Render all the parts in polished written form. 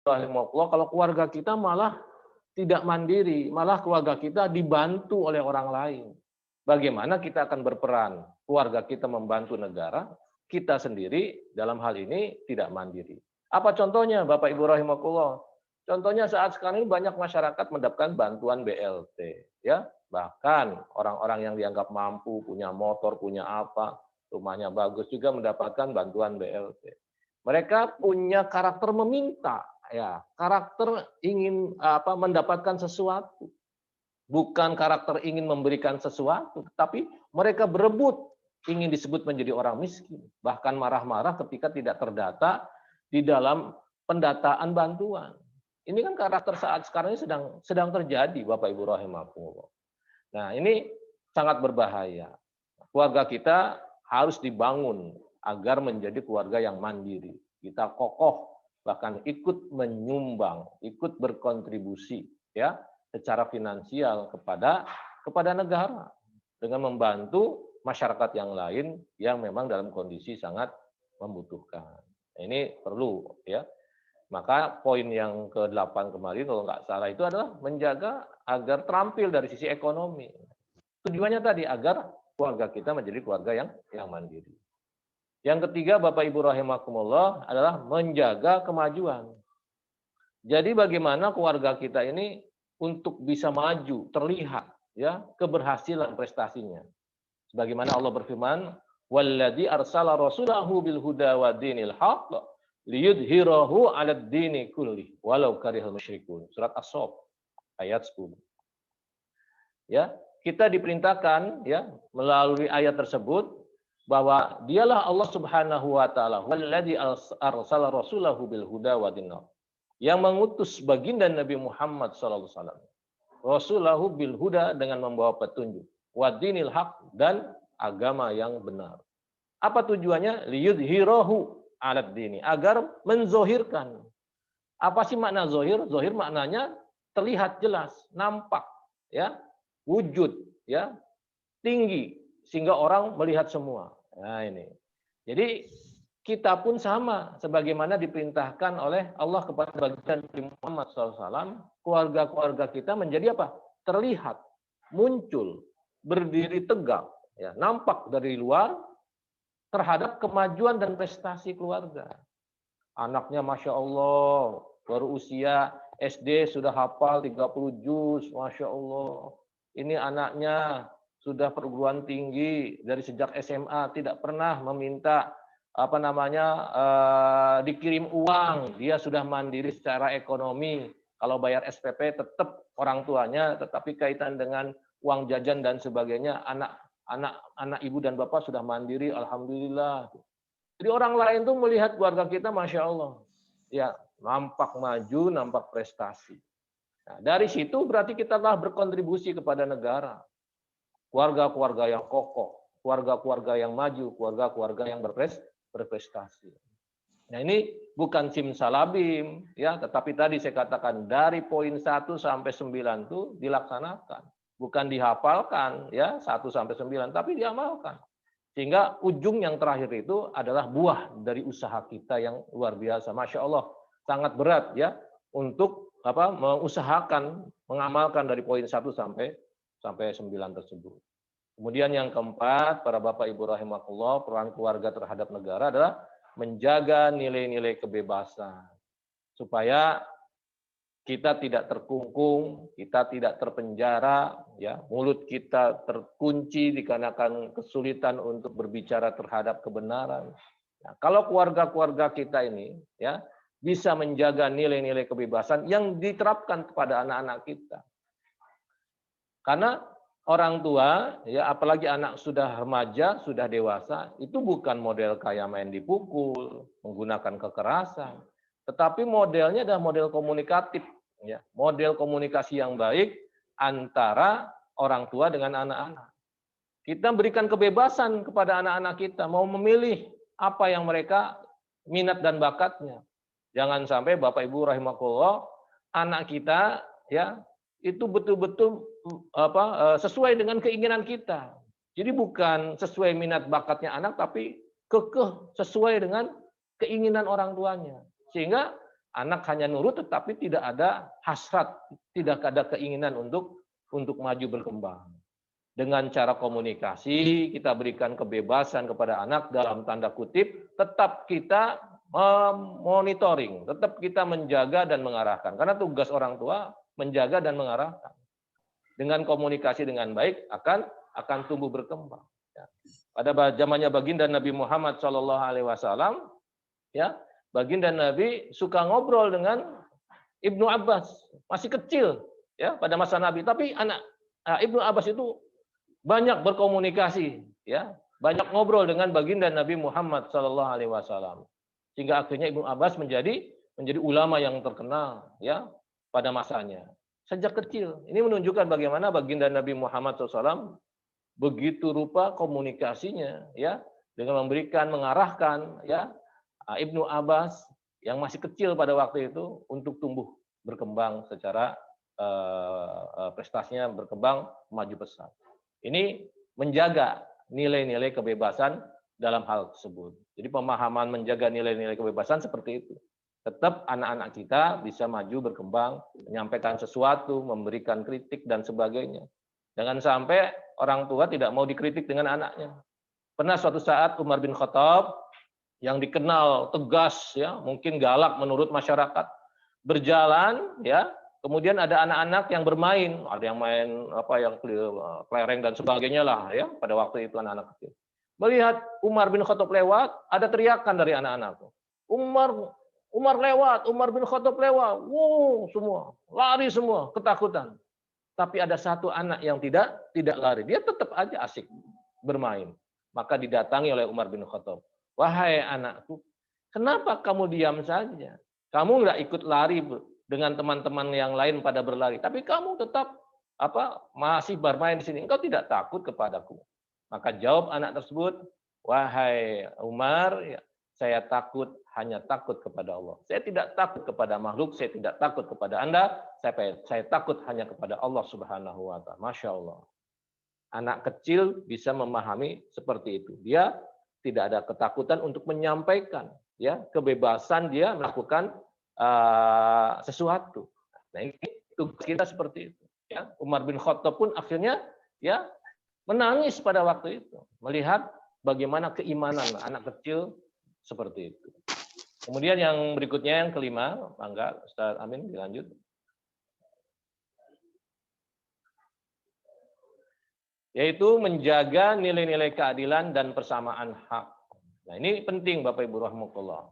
rahimahullah, kalau keluarga kita malah tidak mandiri, malah keluarga kita dibantu oleh orang lain. Bagaimana kita akan berperan? Keluarga kita membantu negara, kita sendiri dalam hal ini tidak mandiri. Apa contohnya, Bapak Ibu rahimakumullah? Contohnya saat sekarang ini banyak masyarakat mendapatkan bantuan BLT, ya. Bahkan orang-orang yang dianggap mampu, punya motor, punya apa, rumahnya bagus juga mendapatkan bantuan BLT. Mereka punya karakter meminta, ya, karakter ingin mendapatkan sesuatu, bukan karakter ingin memberikan sesuatu, tapi mereka berebut ingin disebut menjadi orang miskin, bahkan marah-marah ketika tidak terdata di dalam pendataan bantuan. Ini kan karakter saat sekarang ini sedang terjadi, Bapak Ibu rahimakumullah. Nah, ini sangat berbahaya. Keluarga kita harus dibangun agar menjadi keluarga yang mandiri. Kita kokoh, bahkan ikut menyumbang, ikut berkontribusi, ya, secara finansial kepada negara dengan membantu masyarakat yang lain yang memang dalam kondisi sangat membutuhkan. Ini perlu, ya. Maka poin yang ke-8 kemarin kalau nggak salah itu adalah menjaga agar terampil dari sisi ekonomi. Tujuannya tadi agar keluarga kita menjadi keluarga yang mandiri. Yang ketiga, Bapak Ibu rahimakumullah, adalah menjaga kemajuan. Jadi bagaimana keluarga kita ini untuk bisa maju, terlihat, ya, keberhasilan prestasinya. Sebagaimana Allah berfirman, "Walladzi arsala rasulahu bil huda wa dinil haqq liyudhhirahu 'alad dini kulli walau karihal musyrikun." Surat As-Saff ayat 10. Ya, kita diperintahkan, ya, melalui ayat tersebut bahwa dialah Allah Subhanahu wa taala, "Walladzi arsala rasulahu bil huda wa dinil haqq." Yang mengutus baginda Nabi Muhammad sallallahu alaihi wasallam. Rasulahu bil huda, dengan membawa petunjuk, wa dinil haq, dan agama yang benar. Apa tujuannya? Liyudhhirahu 'alad dini, agar menzohirkan. Apa sih makna zohir? Zohir maknanya terlihat jelas, nampak, ya, wujud, ya, tinggi, sehingga orang melihat semua. Nah, ini. Jadi kita pun sama, sebagaimana diperintahkan oleh Allah kepada baginda Nabi Muhammad SAW, keluarga-keluarga kita menjadi apa? Terlihat, muncul, berdiri tegak, ya, nampak dari luar terhadap kemajuan dan prestasi keluarga. Anaknya Masya Allah, baru usia SD sudah hafal 30 juz, Masya Allah. Ini anaknya sudah perguruan tinggi, dari sejak SMA tidak pernah meminta dikirim uang, dia sudah mandiri secara ekonomi. Kalau bayar SPP tetap orang tuanya, tetapi kaitan dengan uang jajan dan sebagainya, anak ibu dan bapak sudah mandiri, alhamdulillah. Jadi orang lain tuh melihat keluarga kita, Masya Allah, ya, nampak maju, nampak prestasi. Nah, dari situ berarti kita telah berkontribusi kepada negara. Keluarga-keluarga yang kokoh, keluarga-keluarga yang maju, keluarga-keluarga yang berprestasi. Nah, ini bukan simsalabim, ya, tetapi tadi saya katakan dari poin 1 sampai 9 itu dilaksanakan, bukan dihafalkan, ya, 1 sampai 9, tapi diamalkan. Sehingga ujung yang terakhir itu adalah buah dari usaha kita yang luar biasa. Masya Allah, sangat berat, ya, untuk mengusahakan, mengamalkan dari poin 1 sampai 9 tersebut. Kemudian yang keempat, para Bapak Ibu rahimakumullah, peran keluarga terhadap negara adalah menjaga nilai-nilai kebebasan. Supaya kita tidak terkungkung, kita tidak terpenjara, ya, mulut kita terkunci dikarenakan kesulitan untuk berbicara terhadap kebenaran. Nah, kalau keluarga-keluarga kita ini, ya, bisa menjaga nilai-nilai kebebasan yang diterapkan kepada anak-anak kita. Karena orang tua, ya, apalagi anak sudah remaja, sudah dewasa, itu bukan model kayak main dipukul, menggunakan kekerasan, tetapi modelnya adalah model komunikatif, ya, model komunikasi yang baik antara orang tua dengan anak-anak. Kita berikan kebebasan kepada anak-anak kita, mau memilih apa yang mereka minat dan bakatnya. Jangan sampai Bapak Ibu rahimakumullah, anak kita, ya, itu betul-betul sesuai dengan keinginan kita. Jadi bukan sesuai minat bakatnya anak, tapi kekeh sesuai dengan keinginan orang tuanya. Sehingga Anak hanya nurut tetapi tidak ada hasrat, tidak ada keinginan untuk maju berkembang. Dengan cara komunikasi, kita berikan kebebasan kepada anak dalam tanda kutip, tetap kita monitoring, tetap kita menjaga dan mengarahkan. Karena tugas orang tua menjaga dan mengarahkan. Dengan komunikasi dengan baik akan tumbuh berkembang. Ya. Pada zamannya baginda Nabi Muhammad SAW, ya, baginda Nabi suka ngobrol dengan Ibnu Abbas, masih kecil ya pada masa Nabi, tapi Ibnu Abbas itu banyak berkomunikasi, ya, banyak ngobrol dengan baginda Nabi Muhammad SAW, sehingga akhirnya Ibnu Abbas menjadi ulama yang terkenal, ya, pada masanya. Sejak kecil, ini menunjukkan bagaimana baginda Nabi Muhammad SAW begitu rupa komunikasinya, ya, dengan memberikan, mengarahkan, ya, Ibnu Abbas yang masih kecil pada waktu itu untuk tumbuh berkembang secara prestasinya berkembang maju pesat. Ini menjaga nilai-nilai kebebasan dalam hal tersebut. Jadi pemahaman menjaga nilai-nilai kebebasan seperti itu. Tetap anak-anak kita bisa maju berkembang, menyampaikan sesuatu, memberikan kritik dan sebagainya. Jangan sampai orang tua tidak mau dikritik dengan anaknya. Pernah suatu saat Umar bin Khattab yang dikenal tegas, ya, mungkin galak menurut masyarakat, berjalan, ya, kemudian ada anak-anak yang bermain, ada yang main yang kelereng dan sebagainya lah, ya, pada waktu itu anak-anak kecil. Melihat Umar bin Khattab lewat, ada teriakan dari anak-anak. Umar lewat, Umar bin Khattab lewat. Wow, semua lari semua, ketakutan. Tapi ada satu anak yang tidak lari, dia tetap aja asik bermain. Maka didatangi oleh Umar bin Khattab. Wahai anakku, kenapa kamu diam saja? Kamu nggak ikut lari dengan teman-teman yang lain pada berlari, tapi kamu tetap masih bermain di sini. Engkau tidak takut kepadaku? Maka jawab anak tersebut, wahai Umar, ya, saya hanya takut kepada Allah. Saya tidak takut kepada makhluk, saya tidak takut kepada Anda, saya takut hanya kepada Allah Subhanahu wa Ta'ala. Masya Allah. Anak kecil bisa memahami seperti itu. Dia tidak ada ketakutan untuk menyampaikan, ya, kebebasan dia melakukan sesuatu. Nah, ini tugas kita seperti itu, ya. Umar bin Khattab pun akhirnya, ya, menangis pada waktu itu melihat bagaimana keimanan anak kecil seperti itu. Kemudian yang berikutnya, yang kelima, mangga Ustaz Amin dilanjut. Yaitu menjaga nilai-nilai keadilan dan persamaan hak. Nah, ini penting Bapak Ibu rahimakumullah.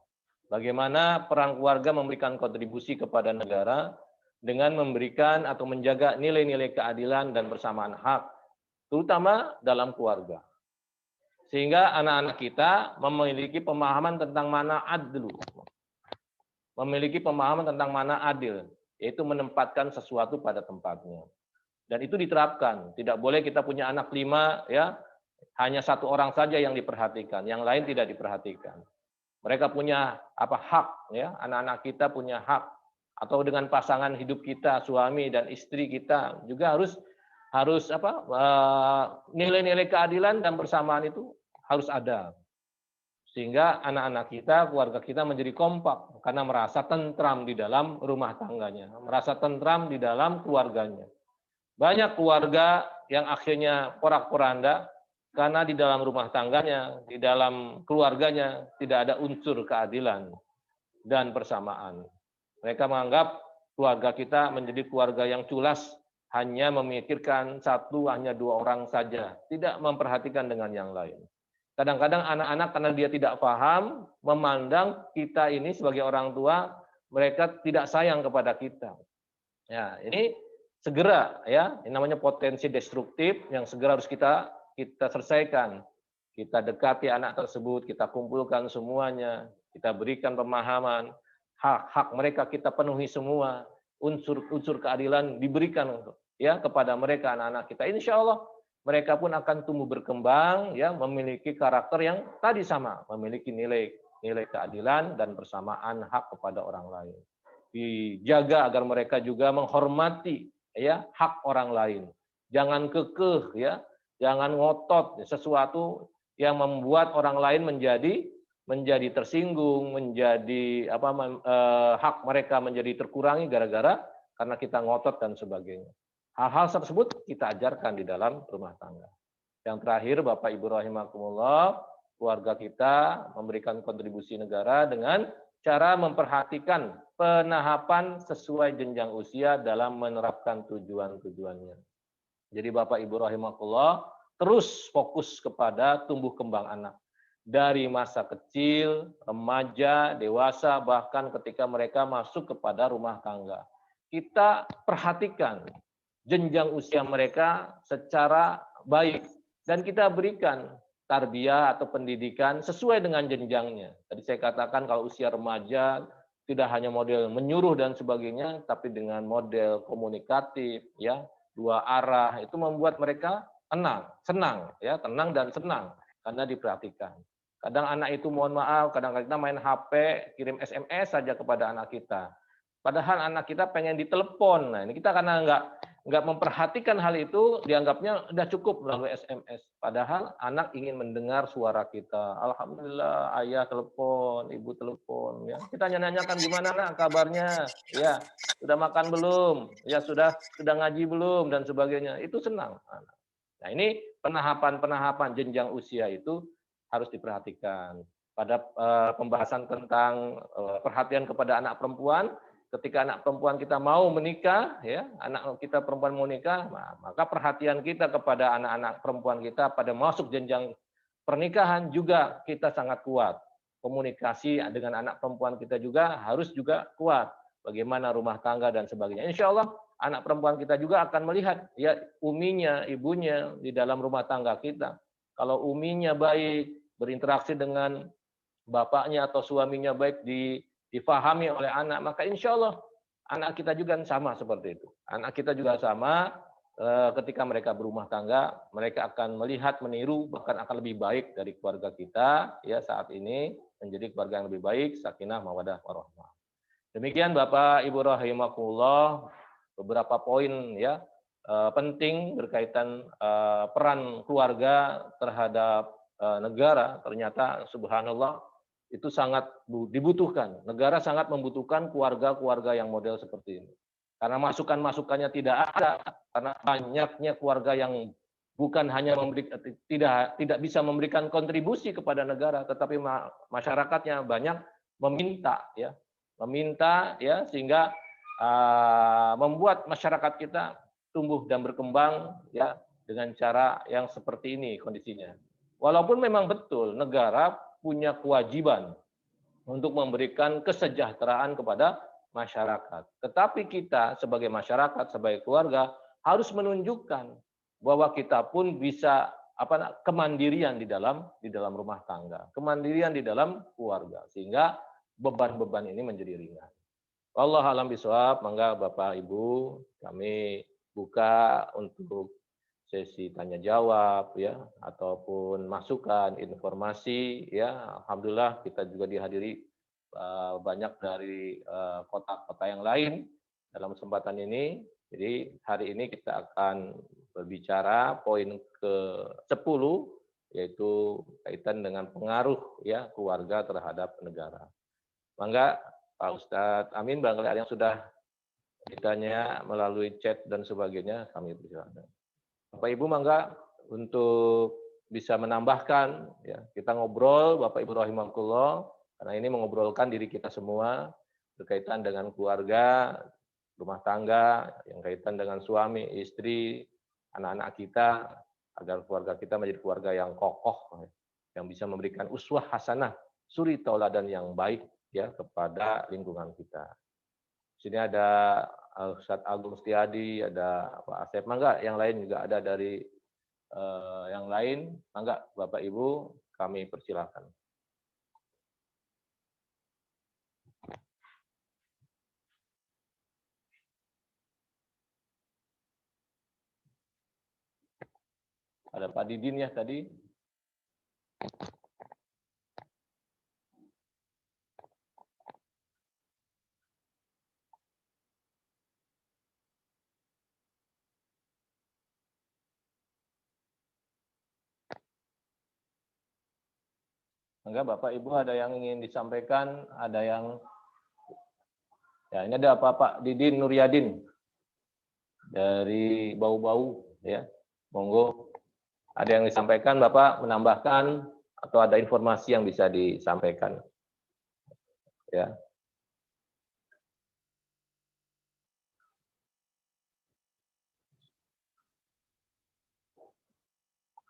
Bagaimana peran keluarga memberikan kontribusi kepada negara dengan memberikan atau menjaga nilai-nilai keadilan dan persamaan hak, terutama dalam keluarga. Sehingga anak-anak kita memiliki pemahaman tentang mana adil. Memiliki pemahaman tentang mana adil, yaitu menempatkan sesuatu pada tempatnya. Dan itu diterapkan. Tidak boleh kita punya anak 5, ya, hanya satu orang saja yang diperhatikan, yang lain tidak diperhatikan. Mereka punya hak, ya, anak-anak kita punya hak. Atau dengan pasangan hidup kita, suami dan istri kita juga harus nilai-nilai keadilan dan persamaan itu harus ada. Sehingga anak-anak kita, keluarga kita menjadi kompak karena merasa tentram di dalam rumah tangganya, merasa tentram di dalam keluarganya. Banyak keluarga yang akhirnya porak-poranda karena di dalam rumah tangganya, di dalam keluarganya tidak ada unsur keadilan dan persamaan. Mereka menganggap keluarga kita menjadi keluarga yang culas, hanya memikirkan hanya 2 orang saja, tidak memperhatikan dengan yang lain. Kadang-kadang anak-anak karena dia tidak paham, memandang kita ini sebagai orang tua, mereka tidak sayang kepada kita. Ya, ini segera, ya, ini namanya potensi destruktif yang segera harus kita selesaikan. Kita dekati anak tersebut, kita kumpulkan semuanya, kita berikan pemahaman, hak-hak mereka kita penuhi semua, unsur keadilan diberikan, ya, kepada mereka anak-anak kita. Insya Allah mereka pun akan tumbuh berkembang, ya, memiliki karakter yang tadi sama, memiliki nilai keadilan dan persamaan hak kepada orang lain. Dijaga agar mereka juga menghormati, ya, hak orang lain. Jangan kekeh, ya, jangan ngotot sesuatu yang membuat orang lain menjadi menjadi tersinggung, menjadi hak mereka menjadi terkurangi gara-gara karena kita ngotot dan sebagainya. Hal-hal tersebut kita ajarkan di dalam rumah tangga. Yang terakhir, Bapak Ibu rahimakumullah, keluarga kita memberikan kontribusi negara dengan cara memperhatikan penahapan sesuai jenjang usia dalam menerapkan tujuan-tujuannya. Jadi Bapak Ibu rahimakumullah terus fokus kepada tumbuh kembang anak. Dari masa kecil, remaja, dewasa, bahkan ketika mereka masuk kepada rumah tangga. Kita perhatikan jenjang usia mereka secara baik. Dan kita berikan tarbiyah atau pendidikan sesuai dengan jenjangnya. Tadi saya katakan kalau usia remaja tidak hanya model menyuruh dan sebagainya, tapi dengan model komunikatif, ya, dua arah, itu membuat mereka senang, ya, tenang dan senang karena diperhatikan. Kadang anak itu, mohon maaf, kadang-kadang kita main HP, kirim SMS saja kepada anak kita. Padahal anak kita pengen ditelepon. Nah, ini kita karena nggak memperhatikan hal itu, dianggapnya udah cukup melalui SMS. Padahal anak ingin mendengar suara kita. Alhamdulillah, ayah telepon, ibu telepon. Ya, kita nanyakan gimana nak kabarnya? Ya, sudah makan belum? Ya, sudah ngaji belum dan sebagainya. Itu senang. Nah, ini penahapan jenjang usia itu harus diperhatikan. Pada pembahasan tentang perhatian kepada anak perempuan, ketika anak perempuan kita mau menikah, ya, anak kita perempuan mau nikah, maka perhatian kita kepada anak-anak perempuan kita pada masuk jenjang pernikahan juga kita sangat kuat. Komunikasi dengan anak perempuan kita juga harus juga kuat. Bagaimana rumah tangga dan sebagainya. Insya Allah anak perempuan kita juga akan melihat ya uminya, ibunya di dalam rumah tangga kita. Kalau uminya baik, berinteraksi dengan bapaknya atau suaminya baik, difahami oleh anak, maka insya Allah anak kita juga sama seperti itu. Anak kita juga sama, ketika mereka berumah tangga, mereka akan melihat, meniru, bahkan akan lebih baik dari keluarga kita ya saat ini, menjadi keluarga yang lebih baik, sakinah, mawadah, warahmah. Demikian Bapak Ibu rahimakumullah, beberapa poin ya penting berkaitan peran keluarga terhadap negara. Ternyata subhanallah itu sangat dibutuhkan. Negara sangat membutuhkan keluarga-keluarga yang model seperti ini. Karena masukan-masukannya tidak ada, karena banyaknya keluarga yang bukan hanya tidak bisa memberikan kontribusi kepada negara, tetapi masyarakatnya banyak meminta ya, sehingga membuat masyarakat kita tumbuh dan berkembang ya dengan cara yang seperti ini kondisinya. Walaupun memang betul negara punya kewajiban untuk memberikan kesejahteraan kepada masyarakat. Tetapi kita sebagai masyarakat, sebagai keluarga harus menunjukkan bahwa kita pun bisa kemandirian di dalam rumah tangga, kemandirian di dalam keluarga, sehingga beban-beban ini menjadi ringan. Wallahu a'lam bishawab. Mangga Bapak Ibu, kami buka untuk sesi tanya jawab ya, ataupun masukan, informasi ya. Alhamdulillah kita juga dihadiri banyak dari kota-kota yang lain dalam kesempatan ini. Jadi hari ini kita akan berbicara poin ke-10, yaitu kaitan dengan pengaruh ya keluarga terhadap negara. Mangga Pak Ustadz Amin, barangkali ada yang sudah ditanya melalui chat dan sebagainya, kami persilakan. Bapak Ibu mangga untuk bisa menambahkan ya, kita ngobrol Bapak Ibu rahimakumullah, karena ini mengobrolkan diri kita semua berkaitan dengan keluarga, rumah tangga, yang kaitan dengan suami, istri, anak-anak kita, agar keluarga kita menjadi keluarga yang kokoh, yang bisa memberikan uswah hasanah, suri tauladan yang baik ya kepada lingkungan kita. Di sini ada Ustadz Agung Setiadi, ada Pak Asep, mangga yang lain juga ada dari yang lain, mangga Bapak Ibu kami persilakan. Ada Pak Didin ya tadi. Enggak, Bapak Ibu ada yang ingin disampaikan, ada yang ya ini ada Pak Didin Nuryadin dari Bau-Bau ya. Monggo ada yang disampaikan Bapak menambahkan atau ada informasi yang bisa disampaikan. Ya.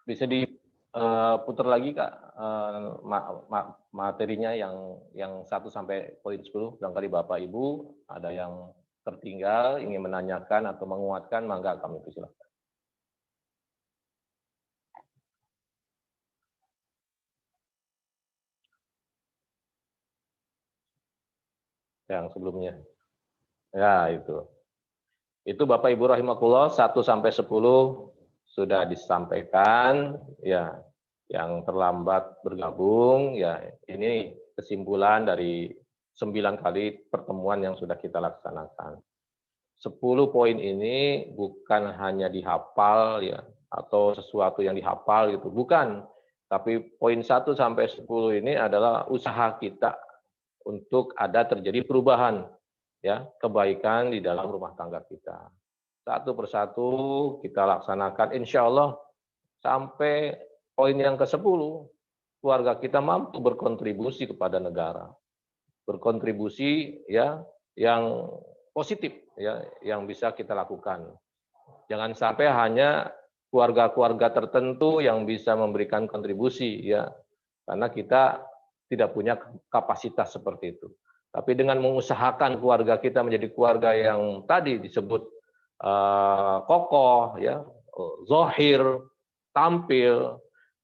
Bisa diputar lagi Kak materinya yang 1 sampai poin 10, barangkali Bapak Ibu ada yang tertinggal ingin menanyakan atau menguatkan, mangga kami persilahkan. Yang sebelumnya. Ya, itu. Itu Bapak Ibu rahimakumullah 1 sampai 10 sudah disampaikan ya. Yang terlambat bergabung ya, ini kesimpulan dari 9 kali pertemuan yang sudah kita laksanakan. 10 poin ini bukan hanya dihafal ya atau sesuatu yang dihafal gitu, bukan. Tapi poin 1 sampai 10 ini adalah usaha kita untuk ada terjadi perubahan ya, kebaikan di dalam rumah tangga kita. Satu persatu kita laksanakan, insya Allah sampai poin yang ke-10, keluarga kita mampu berkontribusi kepada negara. Berkontribusi ya yang positif ya yang bisa kita lakukan. Jangan sampai hanya keluarga-keluarga tertentu yang bisa memberikan kontribusi ya. Karena kita tidak punya kapasitas seperti itu. Tapi dengan mengusahakan keluarga kita menjadi keluarga yang tadi disebut kokoh ya, zahir, tampil,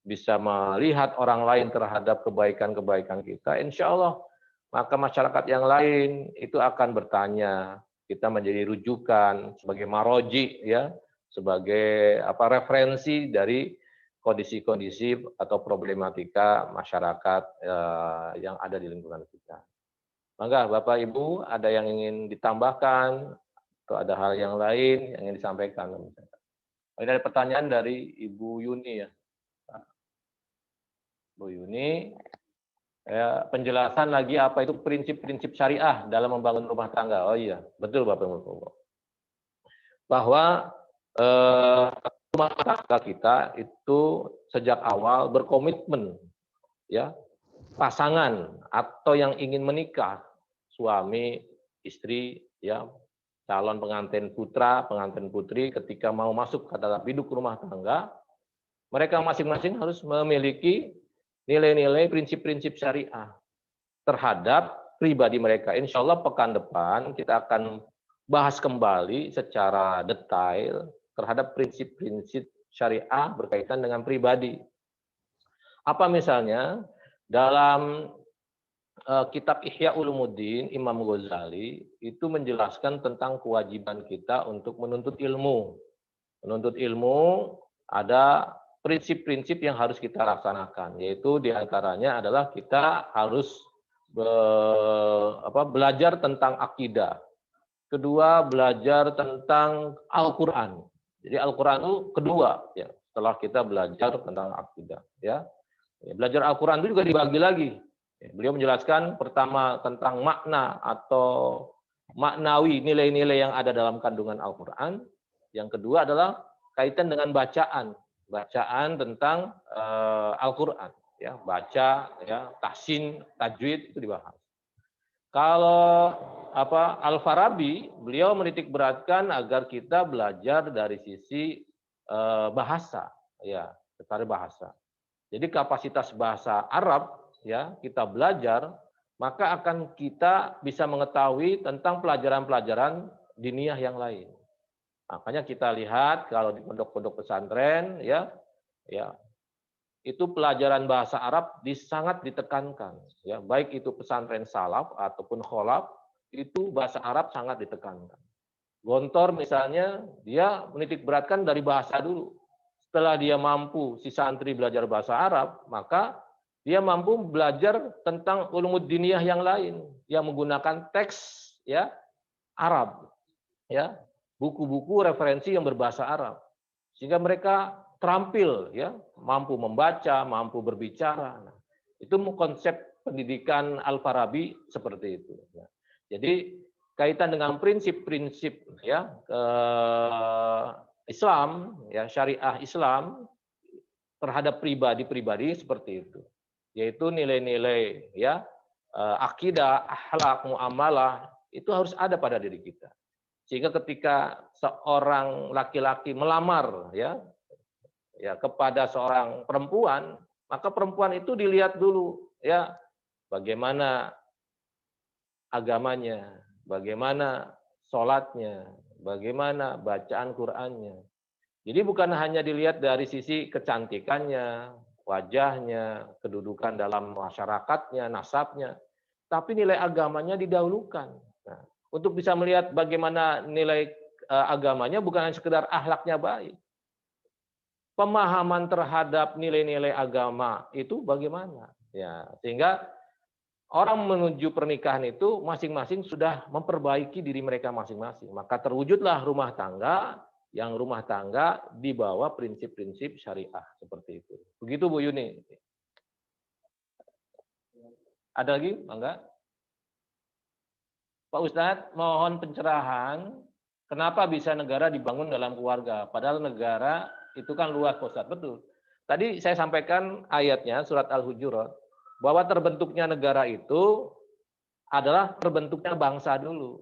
bisa melihat orang lain terhadap kebaikan-kebaikan kita, insya Allah maka masyarakat yang lain itu akan bertanya, kita menjadi rujukan sebagai maroji ya, sebagai referensi dari kondisi-kondisi atau problematika masyarakat yang ada di lingkungan kita. Maka Bapak Ibu ada yang ingin ditambahkan atau ada hal yang lain yang ingin disampaikan? Ini ada pertanyaan dari Ibu Yuni ya. Bu Yuni, ya, penjelasan lagi apa itu prinsip-prinsip syariah dalam membangun rumah tangga. Oh iya, betul Bapak Ibu. Bahwa rumah tangga kita itu sejak awal berkomitmen, ya, pasangan atau yang ingin menikah, suami, istri, ya, calon pengantin putra, pengantin putri, ketika mau masuk ke dalam hidup rumah tangga, mereka masing-masing harus memiliki nilai-nilai prinsip-prinsip syariah terhadap pribadi mereka. Insya Allah pekan depan kita akan bahas kembali secara detail terhadap prinsip-prinsip syariah berkaitan dengan pribadi. Apa misalnya dalam kitab Ihya Ulumuddin Imam Ghazali itu menjelaskan tentang kewajiban kita untuk menuntut ilmu. Menuntut ilmu ada prinsip-prinsip yang harus kita laksanakan, yaitu diantaranya adalah kita harus belajar tentang akidah. Kedua, belajar tentang Al-Quran. Jadi Al-Quran itu kedua, ya, setelah kita belajar tentang akidah. Ya. Belajar Al-Quran itu juga dibagi lagi. Beliau menjelaskan pertama tentang makna atau maknawi, nilai-nilai yang ada dalam kandungan Al-Quran. Yang kedua adalah kaitan dengan bacaan tentang Al-Quran, ya, baca, ya, tahsin, tajwid itu dibahas. Kalau Al-Farabi, beliau menitik beratkan agar kita belajar dari sisi bahasa, ya, dari bahasa. Jadi kapasitas bahasa Arab, ya, kita belajar, maka akan kita bisa mengetahui tentang pelajaran-pelajaran diniyah yang lain. Makanya kita lihat kalau di pondok-pondok pesantren, ya, itu pelajaran bahasa Arab sangat ditekankan, ya, baik itu pesantren salaf ataupun kholaf, itu bahasa Arab sangat ditekankan. Gontor misalnya, dia menitik beratkan dari bahasa dulu. Setelah dia mampu si santri belajar bahasa Arab, maka dia mampu belajar tentang ulumuddin yang lain yang menggunakan teks, ya, Arab, ya, buku-buku referensi yang berbahasa Arab, sehingga mereka terampil, ya, mampu membaca, mampu berbicara. Nah, Itu konsep pendidikan Al-Farabi seperti itu. Jadi kaitan dengan prinsip-prinsip ya Islam, ya syariah Islam terhadap pribadi-pribadi seperti itu, yaitu nilai-nilai ya akidah, akhlak, muamalah itu harus ada pada diri kita. Sehingga ketika seorang laki-laki melamar ya kepada seorang perempuan, maka perempuan itu dilihat dulu ya bagaimana agamanya, bagaimana sholatnya, bagaimana bacaan Qur'annya. Jadi bukan hanya dilihat dari sisi kecantikannya, wajahnya, kedudukan dalam masyarakatnya, nasabnya, tapi nilai agamanya didahulukan. Nah, untuk bisa melihat bagaimana nilai agamanya bukan hanya sekedar akhlaknya baik. Pemahaman terhadap nilai-nilai agama itu bagaimana? Ya, sehingga orang menuju pernikahan itu masing-masing sudah memperbaiki diri mereka masing-masing. Maka terwujudlah rumah tangga yang rumah tangga di bawah prinsip-prinsip syariah seperti itu. Begitu Bu Yuni. Ada lagi, Bangga? Pak Ustadz, mohon pencerahan, kenapa bisa negara dibangun dalam keluarga? Padahal negara itu kan luas, Pak Ustadz. Betul. Tadi saya sampaikan ayatnya, surat Al-Hujurat, bahwa terbentuknya negara itu adalah terbentuknya bangsa dulu.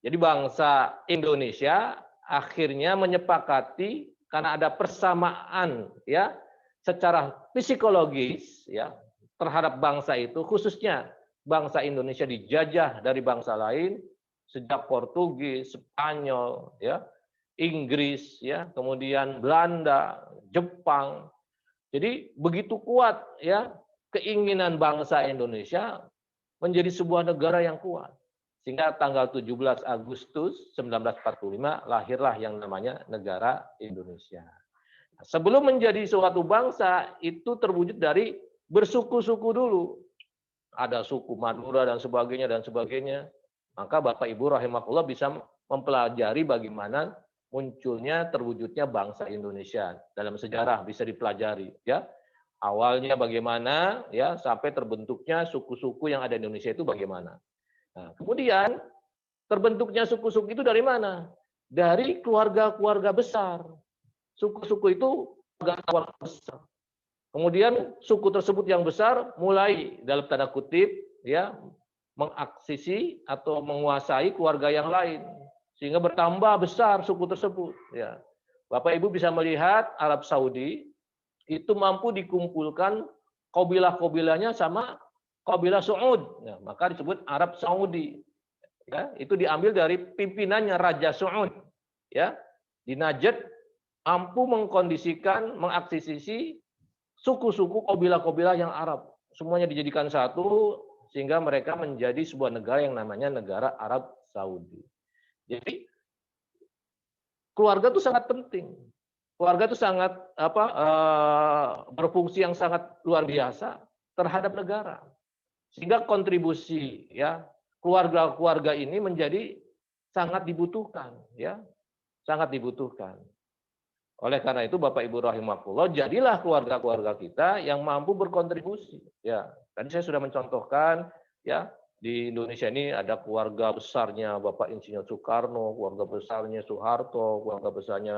Jadi bangsa Indonesia akhirnya menyepakati karena ada persamaan ya secara psikologis ya terhadap bangsa itu, khususnya bangsa Indonesia dijajah dari bangsa lain sejak Portugis, Spanyol, ya, Inggris, ya, kemudian Belanda, Jepang. Jadi begitu kuat ya keinginan bangsa Indonesia menjadi sebuah negara yang kuat. Sehingga tanggal 17 Agustus 1945 lahirlah yang namanya negara Indonesia. Sebelum menjadi suatu bangsa itu terwujud dari bersuku-suku dulu. Ada suku Madura dan sebagainya. Maka Bapak Ibu rahimakumullah bisa mempelajari bagaimana munculnya terwujudnya bangsa Indonesia dalam sejarah bisa dipelajari ya. Awalnya bagaimana ya sampai terbentuknya suku-suku yang ada di Indonesia itu bagaimana. Nah, kemudian terbentuknya suku-suku itu dari mana? Dari keluarga-keluarga besar. Suku-suku itu keluarga besar. Kemudian suku tersebut yang besar mulai dalam tanda kutip ya mengaksisi atau menguasai keluarga yang lain sehingga bertambah besar suku tersebut ya. Bapak Ibu bisa melihat Arab Saudi itu mampu dikumpulkan kabilah-kabilahnya sama kabilah Saud. Ya, maka disebut Arab Saudi. Ya, itu diambil dari pimpinannya Raja Saud. Ya, di Najd mampu mengkondisikan, mengaksisi suku-suku kabilah-kabilah yang Arab. Semuanya dijadikan satu sehingga mereka menjadi sebuah negara yang namanya negara Arab Saudi. Jadi keluarga itu sangat penting. Keluarga itu sangat berfungsi yang sangat luar biasa terhadap negara. Sehingga kontribusi ya keluarga-keluarga ini menjadi sangat dibutuhkan ya. Sangat dibutuhkan. Oleh karena itu Bapak Ibu rahimakumullah jadilah keluarga-keluarga kita yang mampu berkontribusi ya. Tadi saya sudah mencontohkan ya di Indonesia ini ada keluarga besarnya Bapak Insinyur Soekarno, keluarga besarnya Soeharto, keluarga besarnya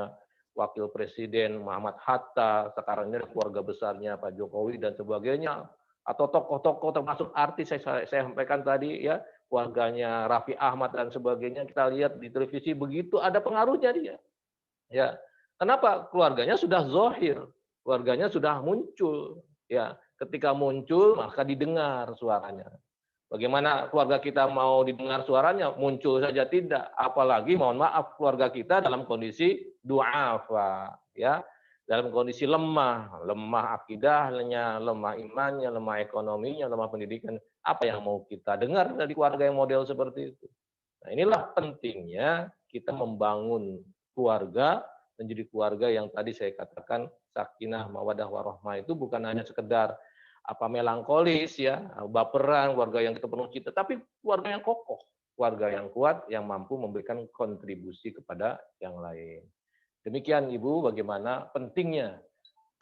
Wakil Presiden Muhammad Hatta, sekarang ini keluarga besarnya Pak Jokowi dan sebagainya, atau tokoh-tokoh termasuk artis saya sampaikan tadi ya, keluarganya Raffi Ahmad dan sebagainya, kita lihat di televisi begitu ada pengaruhnya dia. Ya, kenapa? Keluarganya sudah zahir, keluarganya sudah muncul. Ya, ketika muncul maka didengar suaranya. Bagaimana keluarga kita mau didengar suaranya? Muncul saja tidak. Apalagi mohon maaf keluarga kita dalam kondisi du'afa, ya, dalam kondisi lemah akidahnya, lemah imannya, lemah ekonominya, lemah pendidikan. Apa yang mau kita dengar dari keluarga yang model seperti itu? Nah, inilah pentingnya kita membangun keluarga menjadi keluarga yang tadi saya katakan sakinah, mawaddah, warahmah itu bukan hanya sekedar melankolis ya, baperan, keluarga yang kita penuh cinta, tapi keluarga yang kokoh, keluarga yang kuat yang mampu memberikan kontribusi kepada yang lain. Demikian Ibu bagaimana pentingnya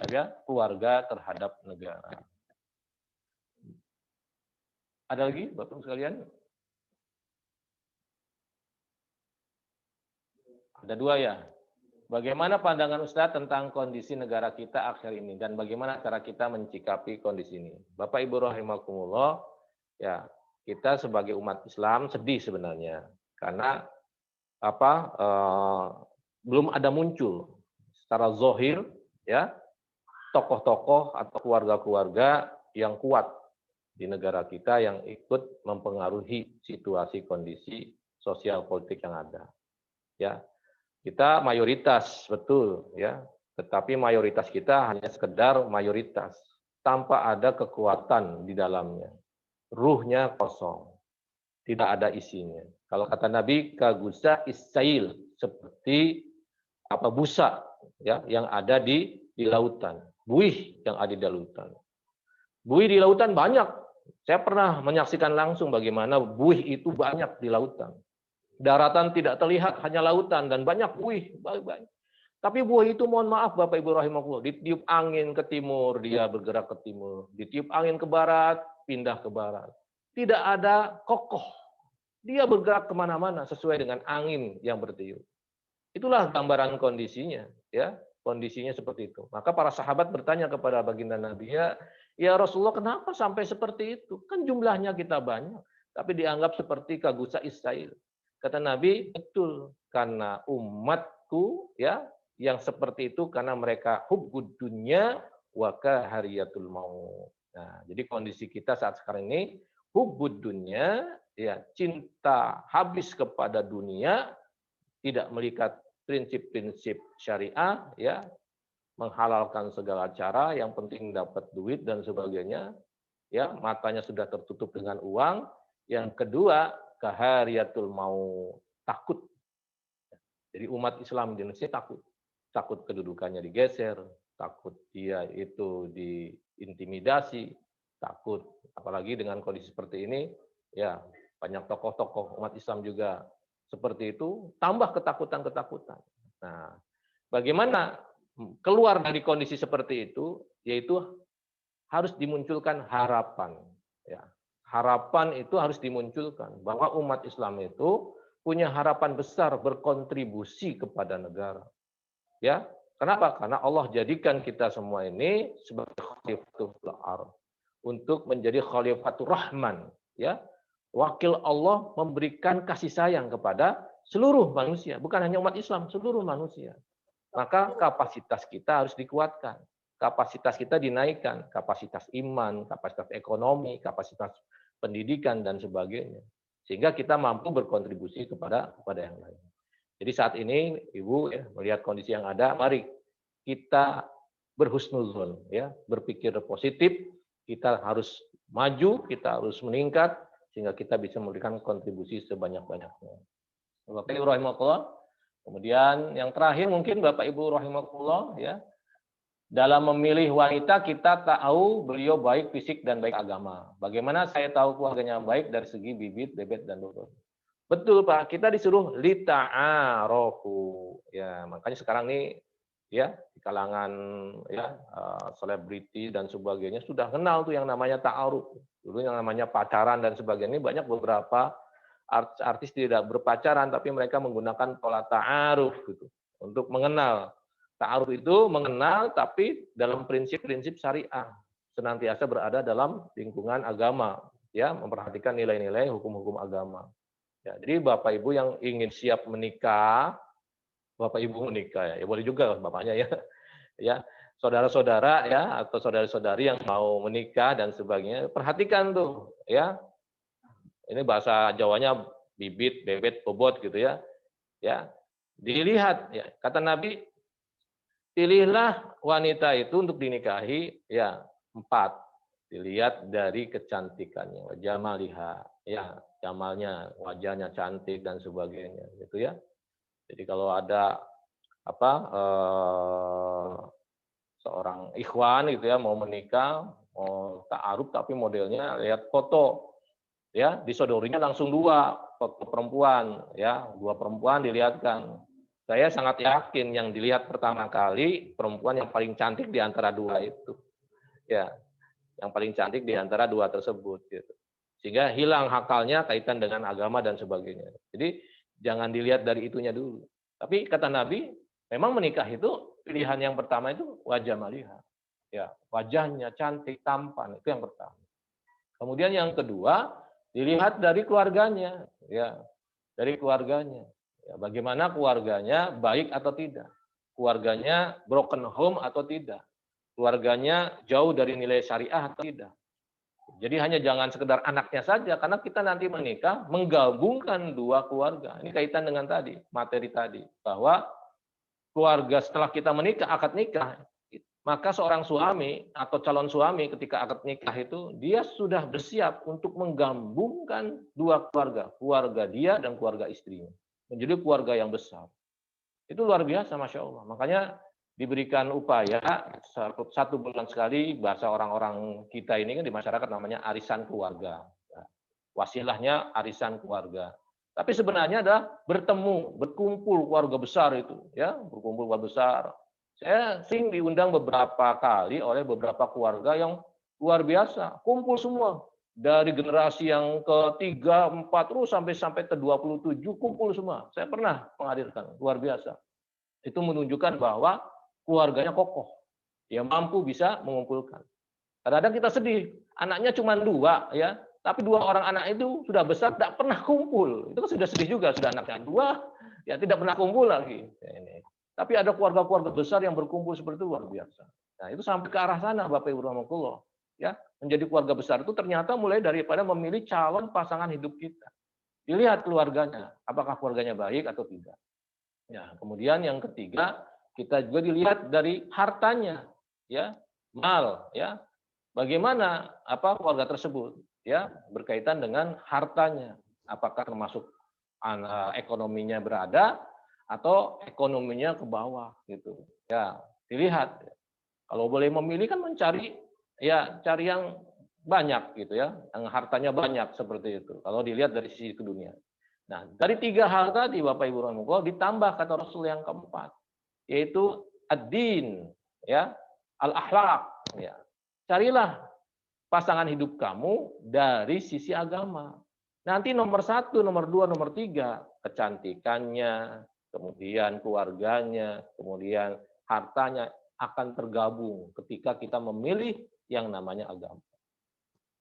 ya keluarga terhadap negara. Ada lagi Bapak sekalian? Ada dua ya. Bagaimana pandangan Ustadz tentang kondisi negara kita akhir ini dan bagaimana cara kita mencikapi kondisi ini? Bapak Ibu rahimakumullah, ya kita sebagai umat Islam sedih sebenarnya karena belum ada muncul secara zohir ya tokoh-tokoh atau keluarga-keluarga yang kuat di negara kita yang ikut mempengaruhi situasi kondisi sosial politik yang ada. Ya, kita mayoritas betul ya, tetapi mayoritas kita hanya sekedar mayoritas tanpa ada kekuatan di dalamnya. Ruhnya kosong, tidak ada isinya. Kalau kata Nabi, kagusa isail, seperti busa ya yang ada di lautan, buih yang ada di lautan. Buih di lautan banyak. Saya pernah menyaksikan langsung bagaimana buih itu banyak di lautan. Daratan tidak terlihat, hanya lautan dan banyak buih. Tapi buih itu mohon maaf Bapak Ibu rahimakumullah, ditiup angin ke timur, dia bergerak ke timur. Ditiup angin ke barat, pindah ke barat. Tidak ada kokoh. Dia bergerak kemana-mana sesuai dengan angin yang bertiup. Itulah gambaran kondisinya. Ya, kondisinya seperti itu. Maka para sahabat bertanya kepada baginda Nabi, ya Rasulullah kenapa sampai seperti itu? Kan jumlahnya kita banyak. Tapi dianggap seperti kagusa Israel. Kata Nabi, betul, karena umatku ya yang seperti itu karena mereka hubbud dunya wa kahariyatul maut. Nah, jadi kondisi kita saat sekarang ini hubbud dunya ya cinta habis kepada dunia, tidak melihat prinsip-prinsip syariah ya, menghalalkan segala cara, yang penting dapat duit dan sebagainya. Ya, matanya sudah tertutup dengan uang. Yang kedua, kahariyatul maut, takut. Jadi umat Islam di Indonesia takut kedudukannya digeser, takut dia itu diintimidasi, takut apalagi dengan kondisi seperti ini ya banyak tokoh-tokoh umat Islam juga seperti itu, tambah ketakutan-ketakutan. Nah, bagaimana keluar dari kondisi seperti itu? Yaitu harus dimunculkan harapan ya. Harapan itu harus dimunculkan bahwa umat Islam itu punya harapan besar berkontribusi kepada negara. Ya, kenapa? Karena Allah jadikan kita semua ini sebagai khalifatul ardh untuk menjadi khalifatur rahman, ya. Wakil Allah memberikan kasih sayang kepada seluruh manusia, bukan hanya umat Islam, seluruh manusia. Maka kapasitas kita harus dikuatkan. Kapasitas kita dinaikkan, kapasitas iman, kapasitas ekonomi, kapasitas pendidikan dan sebagainya, sehingga kita mampu berkontribusi kepada yang lain. Jadi saat ini Ibu ya, melihat kondisi yang ada, mari kita berhusnuzon ya, berpikir positif, kita harus maju, kita harus meningkat sehingga kita bisa memberikan kontribusi sebanyak-banyaknya. Bapak Ibu rahimakumullah. Kemudian yang terakhir mungkin Bapak Ibu rahimakumullah ya, dalam memilih wanita kita tahu beliau baik fisik dan baik agama. Bagaimana saya tahu keluarganya baik dari segi bibit, bebet dan bobot? Betul Pak, kita disuruh lita'arofu. Ya, makanya sekarang ini ya di kalangan ya selebriti dan sebagainya sudah kenal tuh yang namanya ta'aruf. Dulu yang namanya pacaran dan sebagainya, banyak beberapa artis tidak berpacaran tapi mereka menggunakan pola ta'aruf gitu untuk mengenal. Ta'aruf itu mengenal tapi dalam prinsip-prinsip syariah, senantiasa berada dalam lingkungan agama, ya, memperhatikan nilai-nilai hukum-hukum agama. Ya, jadi Bapak Ibu yang ingin siap menikah, Bapak Ibu menikah ya boleh juga bapaknya ya. Ya, saudara-saudara ya atau saudari-saudari yang mau menikah dan sebagainya, perhatikan tuh ya. Ini bahasa Jawanya bibit, bebet, bobot gitu ya. Ya. Dilihat ya, kata Nabi, pilihlah wanita itu untuk dinikahi ya 4. Dilihat dari kecantikannya, jamaliha, ya, jamalnya, wajahnya cantik dan sebagainya gitu ya. Jadi kalau ada seorang ikhwan gitu ya mau menikah, mau ta'aruf tapi modelnya lihat foto ya, disodorinya langsung 2 foto perempuan ya, 2 perempuan dilihatkan. Saya sangat yakin yang dilihat pertama kali perempuan yang paling cantik di antara 2 itu. Ya, yang paling cantik di antara 2 tersebut gitu. Sehingga hilang akalnya kaitan dengan agama dan sebagainya. Jadi jangan dilihat dari itunya dulu. Tapi kata Nabi, memang menikah itu pilihan yang pertama itu wajah maliha. Ya, wajahnya cantik, tampan, itu yang pertama. Kemudian yang kedua, dilihat dari keluarganya, ya, dari keluarganya. Ya, bagaimana keluarganya, baik atau tidak? Keluarganya broken home atau tidak? Keluarganya jauh dari nilai syariah atau tidak? Jadi hanya jangan sekedar anaknya saja, karena kita nanti menikah menggabungkan dua keluarga. Ini kaitan dengan tadi, materi tadi, bahwa keluarga setelah kita menikah, akad nikah, maka seorang suami atau calon suami ketika akad nikah itu, dia sudah bersiap untuk menggabungkan dua keluarga, keluarga dia dan keluarga istrinya. Menjadi keluarga yang besar. Itu luar biasa, Masya Allah. Makanya diberikan upaya 1 bulan sekali, bahasa orang-orang kita ini kan di masyarakat namanya arisan keluarga. Wasilahnya arisan keluarga. Tapi sebenarnya adalah bertemu, berkumpul keluarga besar itu, ya, berkumpul keluarga besar. Saya sering diundang beberapa kali oleh beberapa keluarga yang luar biasa, kumpul semua dari generasi yang ketiga, 4 terus sampai ke-27 kumpul semua. Saya pernah menghadirkan, luar biasa. Itu menunjukkan bahwa keluarganya kokoh, dia mampu bisa mengumpulkan. Kadang-kadang kita sedih, anaknya cuma 2, ya, tapi 2 orang anak itu sudah besar, tidak pernah kumpul. Itu kan sudah sedih juga, sudah anaknya 2, ya tidak pernah kumpul lagi. Ya, ini. Tapi ada keluarga-keluarga besar yang berkumpul seperti itu luar biasa. Nah, itu sampai ke arah sana, Bapak Ibu rahmatullah. Ya, menjadi keluarga besar itu ternyata mulai daripada memilih calon pasangan hidup kita. Dilihat keluarganya, apakah keluarganya baik atau tidak. Ya, kemudian yang ketiga, kita juga dilihat dari hartanya, ya, mal, ya. Bagaimana keluarga tersebut, ya, berkaitan dengan hartanya. Apakah termasuk ekonominya berada atau ekonominya ke bawah gitu. Ya, dilihat. Kalau boleh memilih kan mencari cari yang banyak gitu ya, yang hartanya banyak seperti itu. Kalau dilihat dari sisi dunia. Nah, dari 3 hal tadi Bapak Ibu rahimahullah ditambah kata Rasul yang keempat, yaitu ad-din, ya, al-akhlak, ya. Carilah pasangan hidup kamu dari sisi agama. Nanti nomor 1, nomor 2, nomor 3, kecantikannya, kemudian keluarganya, kemudian hartanya akan tergabung ketika kita memilih yang namanya agama.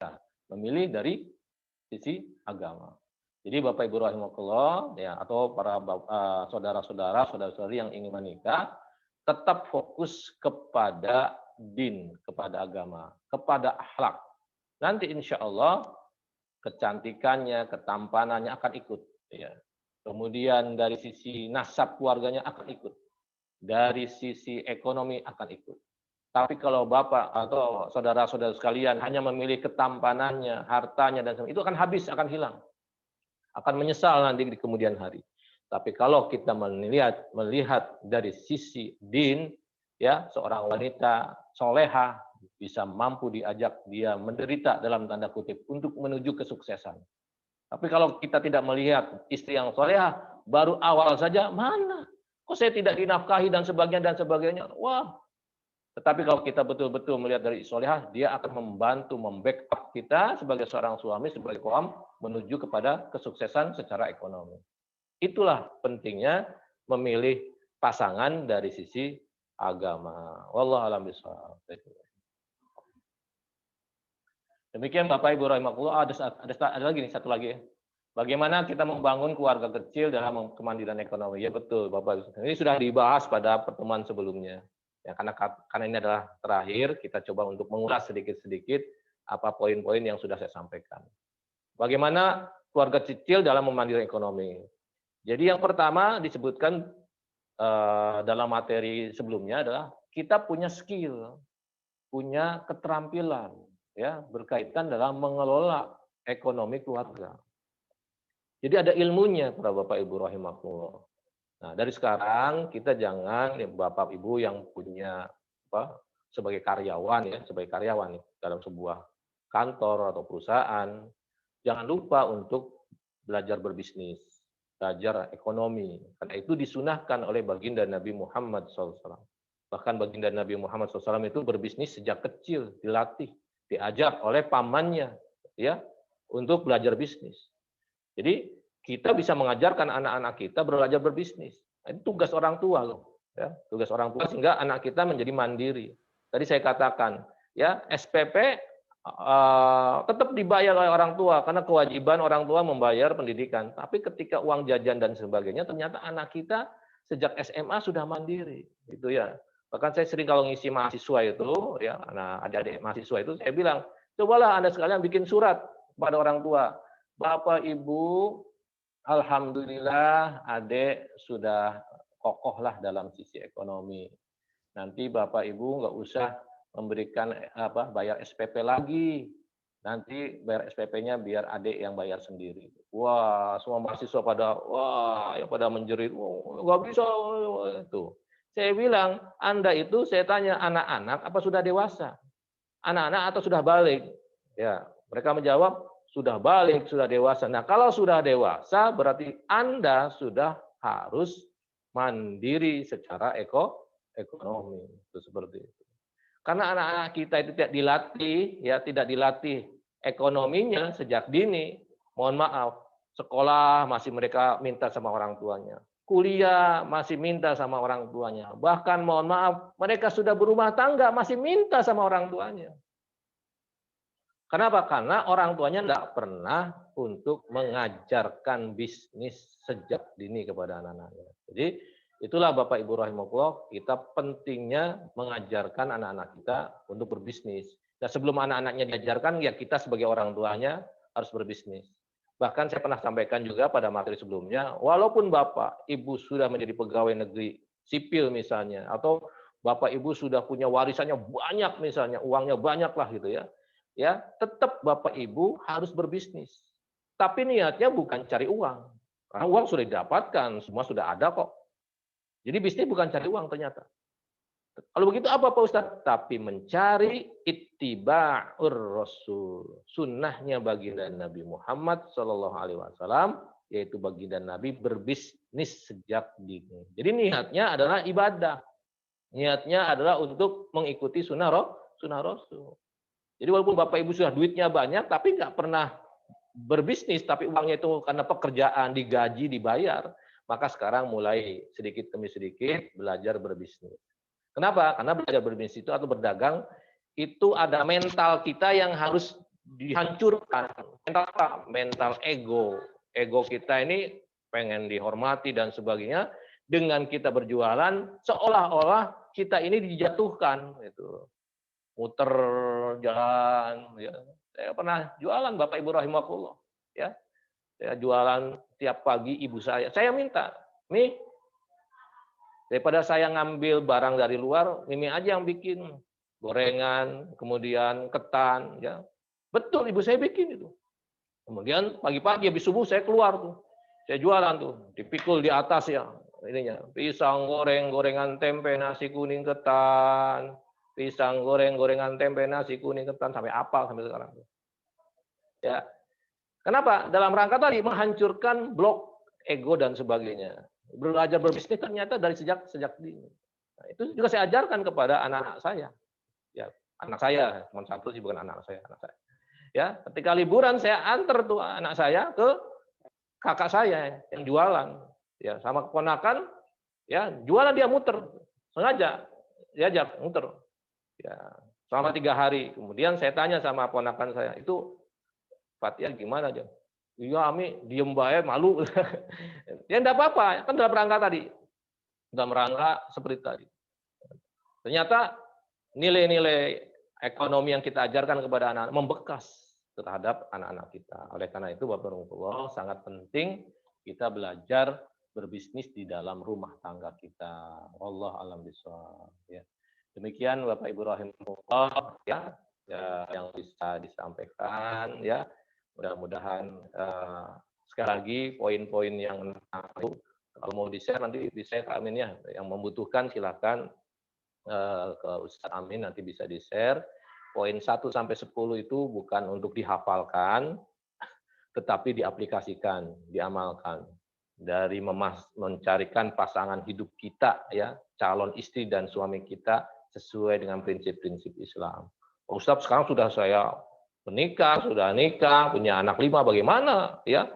Nah, memilih dari sisi agama. Jadi Bapak Ibu rahimakumullah, ya, atau para saudara-saudara, saudara-saudari yang ingin menikah, tetap fokus kepada din, kepada agama, kepada akhlak. Nanti insya Allah kecantikannya, ketampanannya akan ikut. Ya. Kemudian dari sisi nasab keluarganya akan ikut. Dari sisi ekonomi akan ikut. Tapi kalau Bapak atau saudara-saudara sekalian hanya memilih ketampanannya, hartanya, dan sebagainya, itu akan habis, akan hilang. Akan menyesal nanti di kemudian hari. Tapi kalau kita melihat dari sisi din, ya, seorang wanita soleha bisa mampu diajak dia menderita dalam tanda kutip untuk menuju kesuksesan. Tapi kalau kita tidak melihat istri yang soleha, baru awal saja, mana? Kok saya tidak dinafkahi dan sebagainya. Wah. Tetapi kalau kita betul-betul melihat dari solehah, dia akan membantu, membackup kita sebagai seorang suami, sebagai kaum menuju kepada kesuksesan secara ekonomi. Itulah pentingnya memilih pasangan dari sisi agama. Wallahu a'lam bishawab. Demikian Bapak Ibu rahimakumullah. Ada lagi nih, satu lagi. Bagaimana kita membangun keluarga kecil dalam kemandirian ekonomi? Ya betul, Bapak. Ini sudah dibahas pada pertemuan sebelumnya. Ya, karena ini adalah terakhir, kita coba untuk mengulas sedikit-sedikit apa poin-poin yang sudah saya sampaikan. Bagaimana keluarga kecil dalam memandirikan ekonomi? Jadi yang pertama disebutkan dalam materi sebelumnya adalah kita punya skill, punya keterampilan, ya, berkaitan dalam mengelola ekonomi keluarga. Jadi ada ilmunya para Bapak Ibu rahimahullah. Nah, dari sekarang kita jangan, ya, Bapak Ibu yang punya sebagai karyawan dalam sebuah kantor atau perusahaan, jangan lupa untuk belajar berbisnis, belajar ekonomi. Karena itu disunahkan oleh baginda Nabi Muhammad SAW. Bahkan baginda Nabi Muhammad SAW itu berbisnis sejak kecil, dilatih, diajar oleh pamannya, ya, untuk belajar bisnis. Jadi kita bisa mengajarkan anak-anak kita belajar berbisnis. Itu tugas orang tua loh, ya, tugas orang tua sehingga anak kita menjadi mandiri. Tadi saya katakan, ya SPP tetap dibayar oleh orang tua karena kewajiban orang tua membayar pendidikan. Tapi ketika uang jajan dan sebagainya, ternyata anak kita sejak SMA sudah mandiri, gitu ya. Bahkan saya sering kalau ngisi mahasiswa itu, ya, anak adik-adik mahasiswa itu, saya bilang, cobalah Anda sekalian bikin surat kepada orang tua, Bapak Ibu, alhamdulillah adik sudah kokoh lah dalam sisi ekonomi. Nanti Bapak Ibu nggak usah memberikan bayar SPP lagi. Nanti bayar SPP-nya biar adik yang bayar sendiri. Wah, semua mahasiswa pada menjerit, nggak bisa itu. Saya bilang, Anda itu saya tanya anak-anak apa sudah dewasa? Anak-anak atau sudah balik? Ya, mereka menjawab sudah balik, sudah dewasa. Nah, kalau sudah dewasa berarti Anda sudah harus mandiri secara ekonomi. Itu seperti itu. Karena anak-anak kita itu tidak dilatih, ya tidak dilatih ekonominya sejak dini. Mohon maaf, sekolah masih mereka minta sama orang tuanya. Kuliah masih minta sama orang tuanya. Bahkan mohon maaf, mereka sudah berumah tangga masih minta sama orang tuanya. Kenapa? Karena orang tuanya tidak pernah untuk mengajarkan bisnis sejak dini kepada anak-anaknya. Jadi itulah Bapak Ibu rahimahullah, kita pentingnya mengajarkan anak-anak kita untuk berbisnis. Dan sebelum anak-anaknya diajarkan, ya kita sebagai orang tuanya harus berbisnis. Bahkan saya pernah sampaikan juga pada materi sebelumnya, walaupun Bapak Ibu sudah menjadi pegawai negeri sipil misalnya, atau Bapak Ibu sudah punya warisannya banyak misalnya, uangnya banyak lah gitu ya, ya tetap Bapak Ibu harus berbisnis. Tapi niatnya bukan cari uang. Karena uang sudah didapatkan, semua sudah ada kok. Jadi bisnis bukan cari uang ternyata. Kalau begitu apa Pak Ustadz? Tapi mencari ittiba'ur Rasul. Sunnahnya baginda Nabi Muhammad SAW, yaitu baginda Nabi berbisnis sejak dini. Jadi niatnya adalah ibadah. Niatnya adalah untuk mengikuti sunnah Rasul. Jadi walaupun Bapak Ibu sudah duitnya banyak, tapi nggak pernah berbisnis, tapi uangnya itu karena pekerjaan, digaji, dibayar, maka sekarang mulai sedikit demi sedikit belajar berbisnis. Kenapa? Karena belajar berbisnis itu atau berdagang, itu ada mental kita yang harus dihancurkan. Mental apa? Mental ego. Ego kita ini pengen dihormati dan sebagainya. Dengan kita berjualan, seolah-olah kita ini dijatuhkan. Gitu. Muter jalan. Ya. Saya pernah jualan Bapak Ibu rahimahullah. Ya. Saya jualan tiap pagi ibu saya minta, nih daripada saya ngambil barang dari luar, Mimi aja yang bikin gorengan, kemudian ketan, ya betul ibu saya bikin itu. Kemudian pagi-pagi habis subuh saya keluar tuh, saya jualan tuh, dipikul di atas ya, ininya pisang goreng, gorengan tempe, nasi kuning ketan, pisang goreng, gorengan tempe, nasi kuning ketan, sampai apal sampai sekarang. Ya. Kenapa? Dalam rangka tadi menghancurkan blok ego dan sebagainya. Belajar berbisnis ternyata dari sejak dini. Nah, itu juga saya ajarkan kepada anak-anak saya. Ya, anak saya, cuma satu sih bukan anak saya. Ya, ketika liburan saya antar tuh anak saya ke kakak saya yang jualan. Ya, sama keponakan, ya jualan dia muter, sengaja diajak muter. Ya, selama 3 hari. Kemudian saya tanya sama ponakan saya, itu Fathia gimana aja? Iya Ami, diem bae, malu. Ya enggak apa-apa, kan dalam rangka tadi. Dalam rangka seperti tadi. Ternyata nilai-nilai ekonomi yang kita ajarkan kepada anak-anak membekas terhadap anak-anak kita. Oleh karena itu Bapak Rasulullah sangat penting kita belajar berbisnis di dalam rumah tangga kita. Wallahu a'lam bishawab. Ya. Demikian Bapak Ibu rahimahullah ya, yang bisa disampaikan ya. Mudah-mudahan sekali lagi poin-poin yang kalau mau di-share nanti di-share Kak Amin ya. Yang membutuhkan silakan ke Ustadz Amin nanti bisa di-share. Poin 1 sampai 10 itu bukan untuk dihafalkan, tetapi diaplikasikan, diamalkan. Dari mencarikan pasangan hidup kita ya, calon istri dan suami kita sesuai dengan prinsip-prinsip Islam. Ustadz sekarang sudah saya menikah, sudah nikah, punya anak 5, bagaimana? Ya,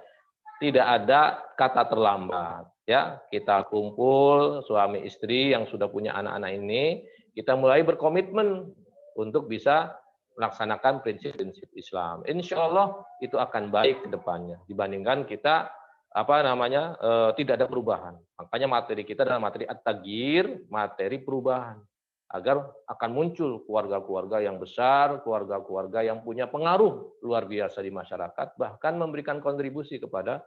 tidak ada kata terlambat. Ya, kita kumpul suami istri yang sudah punya anak-anak ini, kita mulai berkomitmen untuk bisa melaksanakan prinsip-prinsip Islam. Insya Allah itu akan baik ke depannya dibandingkan kita tidak ada perubahan. Makanya materi kita adalah materi at-taghyir, materi perubahan, agar akan muncul keluarga-keluarga yang besar, keluarga-keluarga yang punya pengaruh luar biasa di masyarakat, bahkan memberikan kontribusi kepada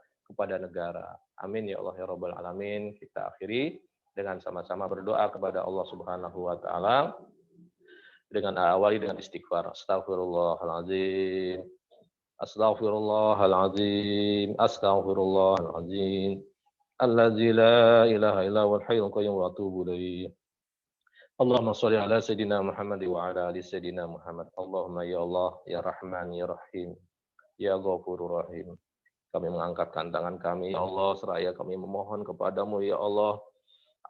negara. Amin ya Allah ya Rabbal Alamin. Kita akhiri dengan sama-sama berdoa kepada Allah Subhanahu wa taala dengan awali dengan istighfar. Astaghfirullahalazim. Astaghfirullahalazim. Astaghfirullahalazim. Allazi la ilaha illa huwal hayyul qayyum wa atubu ilaih. Allahumma shalli ala sayidina Muhammad wa ala ali sayidina Muhammad. Allahumma ya Allah, ya Rahman, ya Rahim, ya Ghafurur Rahim. Kami mengangkatkan tangan kami, ya Allah, seraya kami memohon kepadamu, ya Allah.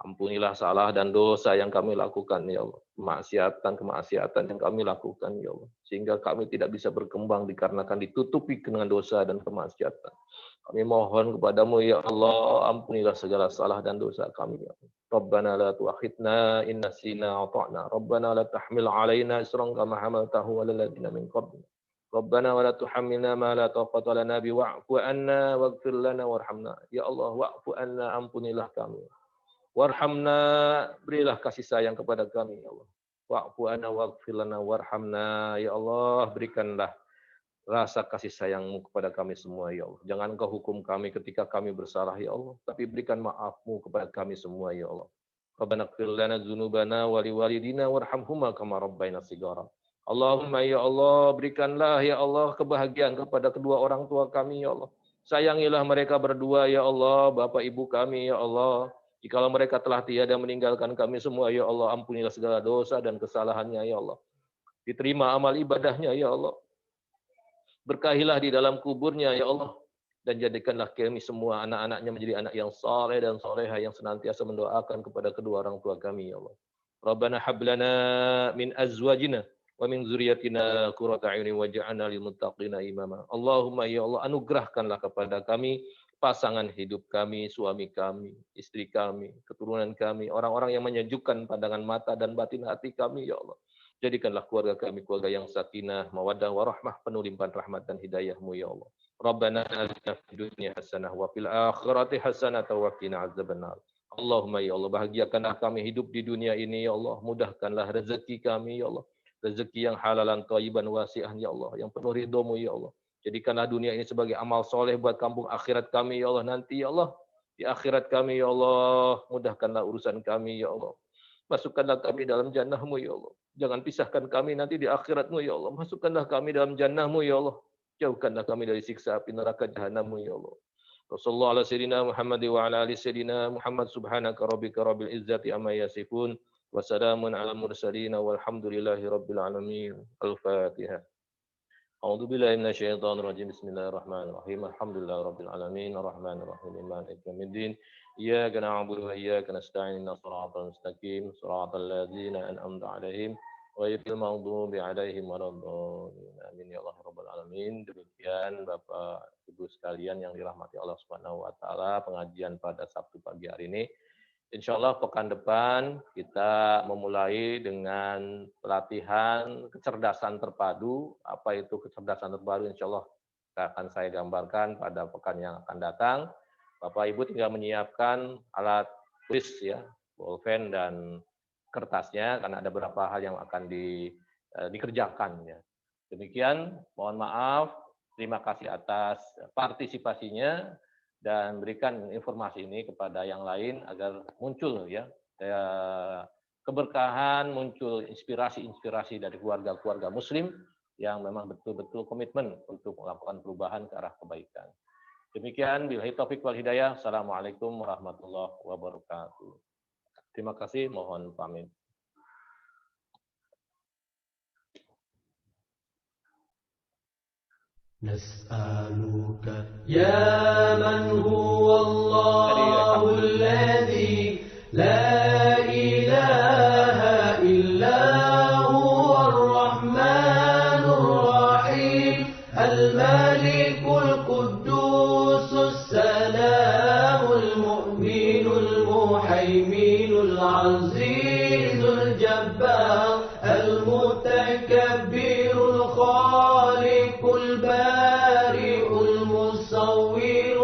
Ampunilah salah dan dosa yang kami lakukan, ya Allah. Kemaksiatan yang kami lakukan, ya Allah. Sehingga kami tidak bisa berkembang dikarenakan ditutupi dengan dosa dan kemaksiatan. Kami mohon kepadamu, ya Allah, ampunilah segala salah dan dosa kami, ya Allah. Rabbana la tu'akhidna in nasina wa ata'na. Rabbana la tahmil alaina isran kama hamaltahu 'alal ladzina min qablina. Rabbana wa la tuhammilna ma la taqata lana bi wa'fu anna waghfir lana warhamna. Ya Allah, wa'fu anna, ampunilah kami. Warhamna, berilah kasih sayang kepada kami, ya Allah. Wa'fu anna waghfir lana warhamna. Ya Allah, berikanlah rasa kasih sayang-Mu kepada kami semua, ya Allah. Jangan Engkau hukum kami ketika kami bersalah, ya Allah, tapi berikan maaf-Mu kepada kami semua, ya Allah. Rabbana ighfir lana dzunubana wa liwalidina warhamhuma kama rabbayana shighara. Allahumma ya Allah, berikanlah ya Allah kebahagiaan kepada kedua orang tua kami, ya Allah. Sayangilah mereka berdua, ya Allah, bapak ibu kami, ya Allah. Jikalau mereka telah tiada meninggalkan kami semua, ya Allah, ampunilah segala dosa dan kesalahannya, ya Allah. Diterima amal ibadahnya, ya Allah. Berkahilah di dalam kuburnya, ya Allah. Dan jadikanlah kami semua anak-anaknya menjadi anak yang saleh dan soleha yang senantiasa mendoakan kepada kedua orang tua kami, ya Allah. Rabbana hablana min azwajina wa min dzurriyyatina qurrata a'yunin waj'alna lil muttaqina imama. Allahumma ya Allah, anugerahkanlah kepada kami pasangan hidup kami, suami kami, istri kami, keturunan kami, orang-orang yang menyejukkan pandangan mata dan batin hati kami, ya Allah. Jadikanlah keluarga kami keluarga yang sakinah, mawaddah, warahmah, penuh limpahan rahmat dan hidayah-Mu, ya Allah. Rabbana atina fid dunya hasanah wa fil akhirati hasanah wa qina azabannar. Allahumma ya Allah, bahagiakanlah kami hidup di dunia ini, ya Allah. Mudahkanlah rezeki kami, ya Allah. Rezeki yang halalan, thayyiban, wasi'an, ya Allah. Yang penuh ridho-Mu, ya Allah. Jadikanlah dunia ini sebagai amal soleh buat kampung akhirat kami, ya Allah. Nanti, ya Allah, di akhirat kami, ya Allah, mudahkanlah urusan kami, ya Allah. Masukkanlah kami dalam jannah-Mu, ya Allah. Jangan pisahkan kami nanti di akhirat-Mu, ya Allah. Masukkanlah kami dalam jannah-Mu, ya Allah. Jauhkanlah kami dari siksa api neraka jahanam-Mu, ya Allah. Wassallallahu ala sayyidina Muhammad wa ala ali sayyidina Muhammad subhanaka rabbika rabbil izzati amma yasifun. Wassalamun ala mursalin walhamdulillahi rabbil alamin. Al-Fatihah. A'udzu billahi minasyaitonir rajim. Bismillahirrahmanirrahim. Alhamdulillahirabbil alamin, arrahmanir rahim, maliki yaumiddin. Iyyaka na'budu wa iyyaka nasta'in. Shiratal mustaqim, shiratal ladzina an'amta 'alaihim ghairil maghdubi 'alaihim waladdallin. Amin ya Allah rabbal alamin. Demikian Bapak Ibu sekalian yang dirahmati Allah Subhanahu wa taala, pengajian pada Sabtu pagi hari ini. Insyaallah pekan depan kita memulai dengan pelatihan kecerdasan terpadu. Apa itu kecerdasan terpadu? Insyaallah akan saya gambarkan pada pekan yang akan datang. Bapak Ibu tinggal menyiapkan alat tulis ya, bolpen dan kertasnya karena ada beberapa hal yang akan dikerjakan ya. Demikian, mohon maaf, terima kasih atas partisipasinya. Dan berikan informasi ini kepada yang lain agar muncul ya keberkahan, muncul inspirasi-inspirasi dari keluarga-keluarga muslim yang memang betul-betul komitmen untuk melakukan perubahan ke arah kebaikan. Demikian, billahi taufik wal hidayah. Assalamualaikum warahmatullahi wabarakatuh. Terima kasih, mohon pamit. نسألك يا من هو الله الذي لا إله إلا هو الرحمن الرحيم العزيز الجبار المتكبر الخالق البارئ المصور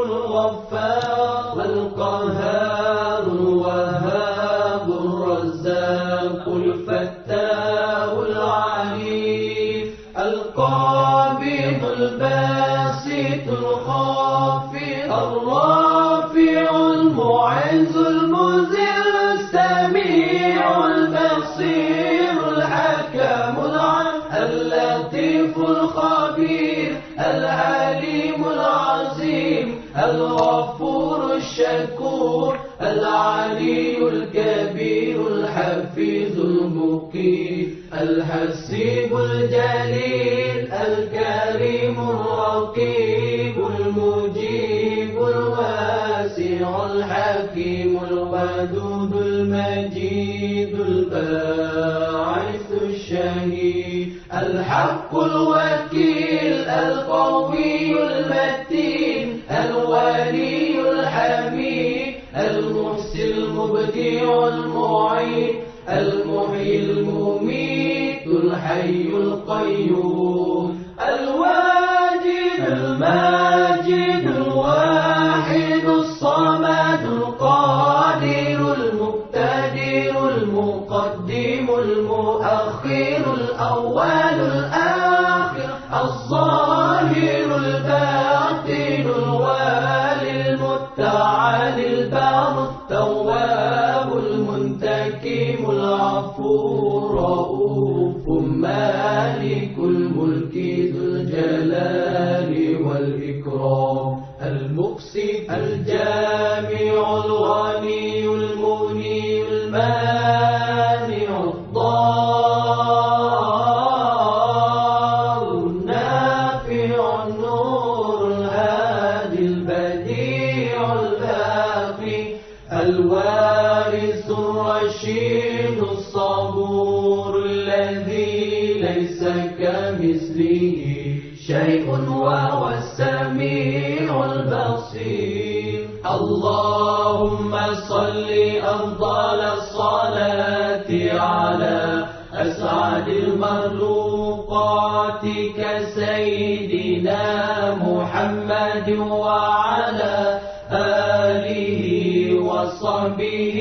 الغفار القهار الوهاب الرزاق الفتاح العليم القابض الباسط الخافض الرافع المعز المذل السميع البصير الحكم اللطيف الخبير العليم العظيم الغفور الشكور العلي الكبير الحفيظ المقيت الحسيب الجليل الكريم الرقيب المجيب الواسع الحكيم الودود المجيد الباعث الشهيد الحق الوكيل القوي المتين الولي الحميد المحسن المبدع المعيد المحيي المميت الحي القيوم الواجد الماجد الواحد الصمد القادر المقتدر المقدم المؤخر الأول الآخر الظاهر الباطن الوالي المتعالي البر التواب المنتكم العفو الرؤوف مالك الملك ذو الجلال والإكرام المقسط الجامع الغني المغني المانع الضار النافع النور الهادي البديع الباقي الوارث الرشيد الصبور الذي ليس كمثله شيء وهو السميع البصير اللهم صل أفضل الصلاة على أسعد المخلوقات كسيدنا محمد وعلى آله وصحبه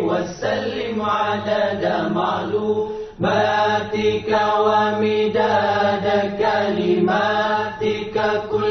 وسلم عدد معلوماتك ومداد كلماتك كل